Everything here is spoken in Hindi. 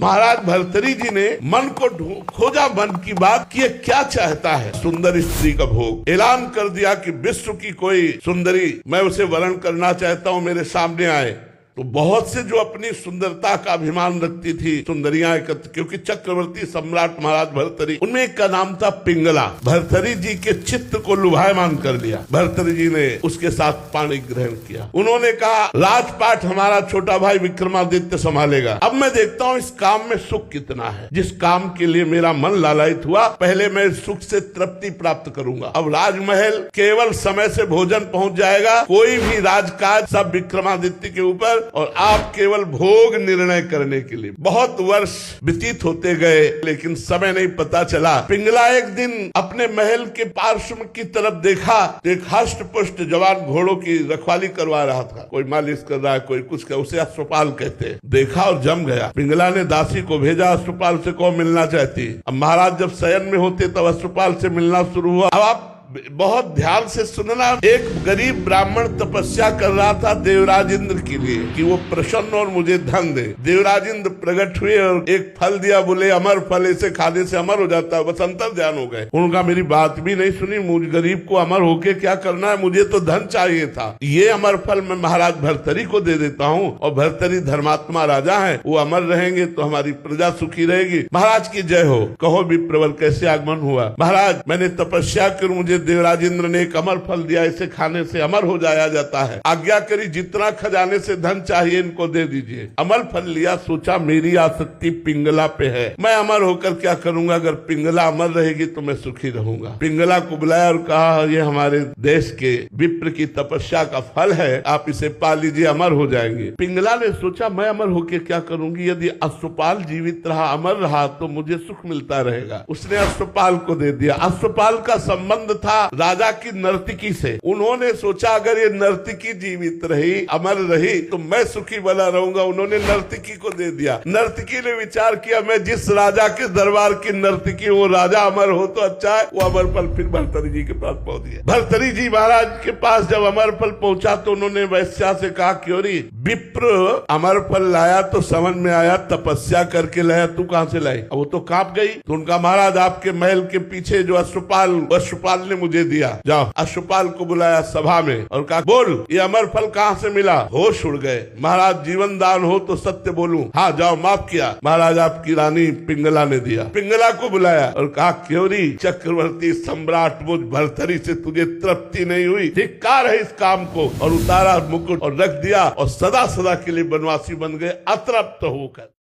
महाराज भर्तृहरि जी ने मन को खोजा, मन की बात कि ये क्या चाहता है। सुंदर स्त्री का भोग, ऐलान कर दिया कि विश्व की कोई सुंदरी मैं उसे वरण करना चाहता हूँ, मेरे सामने आए। तो बहुत से जो अपनी सुंदरता का अभिमान रखती थी सुंदरियां एकत्र, क्योंकि चक्रवर्ती सम्राट महाराज भर्तृहरि, उनमें एक का नाम था पिंगला। भर्तृहरि जी के चित्त को लुभायमान कर दिया। भर्तृहरि जी ने उसके साथ पाणी ग्रहण किया। उन्होंने कहा राजपाट हमारा छोटा भाई विक्रमादित्य संभालेगा। अब मैं देखता हूँ इस काम में सुख कितना है। जिस काम के लिए मेरा मन लालायित हुआ, पहले मैं सुख से तृप्ति प्राप्त करूंगा। अब राजमहल केवल समय से भोजन पहुंच जाएगा, कोई भी राजकाज सब विक्रमादित्य के ऊपर, और आप केवल भोग निर्णय करने के लिए। बहुत वर्ष व्यतीत होते गए, लेकिन समय नहीं पता चला। पिंगला एक दिन अपने महल के पार्श्व की तरफ देखा, एक हष्ट पुष्ट जवान घोड़ों की रखवाली करवा रहा था। कोई मालिश कर रहा है, कोई कुछ कर, उसे अश्वपाल कहते हैं। देखा और जम गया। पिंगला ने दासी को भेजा, अश्वपाल से कौन मिलना चाहती। अब महाराज जब शयन में होते तब अश्वपाल से मिलना शुरू हुआ। अब आप बहुत ध्यान से सुनना। एक गरीब ब्राह्मण तपस्या कर रहा था देवराज इंद्र के लिए कि वो प्रसन्न और मुझे धन दे। देवराज इंद्र प्रकट हुए और एक फल दिया, बोले अमर फल, इसे खाने से अमर हो जाता है। बस अंतर ध्यान हो गए। उनका मेरी बात भी नहीं सुनी। मुझ गरीब को अमर होके क्या करना है, मुझे तो धन चाहिए था। ये अमर फल मैं महाराज भर्तृहरि को दे देता हूँ, और भर्तृहरि धर्मात्मा राजा है, वो अमर रहेंगे तो हमारी प्रजा सुखी रहेगी। महाराज की जय हो। कहो विप्रवर कैसे आगमन हुआ। महाराज मैंने तपस्या कर मुझे देवराज इंद्र ने एक अमर फल दिया, इसे खाने से अमर हो जाया जाता है। आज्ञा करी, जितना खजाने से धन चाहिए इनको दे दीजिए। अमर फल लिया, सोचा मेरी आसक्ति पिंगला पे है, मैं अमर होकर क्या करूंगा। अगर पिंगला अमर रहेगी तो मैं सुखी रहूंगा। पिंगला को बुलाया और कहा ये हमारे देश के विप्र की तपस्या का फल है, आप इसे पा लीजिए, अमर हो जाएंगे। पिंगला ने सोचा मैं अमर होकर क्या करूंगी, यदि अश्वपाल जीवित रहा, अमर रहा तो मुझे सुख मिलता रहेगा। उसने अश्वपाल को दे दिया। अश्वपाल का संबंध था राजा की नर्तकी से। उन्होंने सोचा अगर ये नर्तकी जीवित रही, अमर रही, तो मैं सुखी बना रहूंगा। उन्होंने नर्तकी को दे दिया। नर्तकी ने विचार किया मैं जिस राजा के दरबार की नर्तकी, वो राजा अमर हो तो अच्छा है। वो अमर फल फिर भर्तृहरि जी के पास पहुंच गया। भर्तृहरि जी महाराज के पास जब अमर फल पहुंचा तो उन्होंने वैश्या से कहा क्योरी विप्र अमर फल लाया तो समझ में आया तपस्या करके लाया, तू कहां से लाई। वो तो कांप गई। तो उनका महाराज आपके महल के पीछे जो अश्वपाल ने मुझे दिया। जाओ। अश्वपाल को बुलाया सभा में और कहा बोल ये अमर फल कहाँ से मिला। होश उड़ गए। महाराज जीवन दान हो तो सत्य बोलूं। हाँ जाओ, माफ किया। महाराज आपकी रानी पिंगला ने दिया। पिंगला को बुलाया और कहा क्योरी चक्रवर्ती सम्राट मुझ भर्तृहरि से तुझे तृप्ति नहीं हुई, धिक्कार है इस काम को। और उतारा मुकुट और रख दिया और सदा सदा के लिए बनवासी बन गए अतृप्त होकर।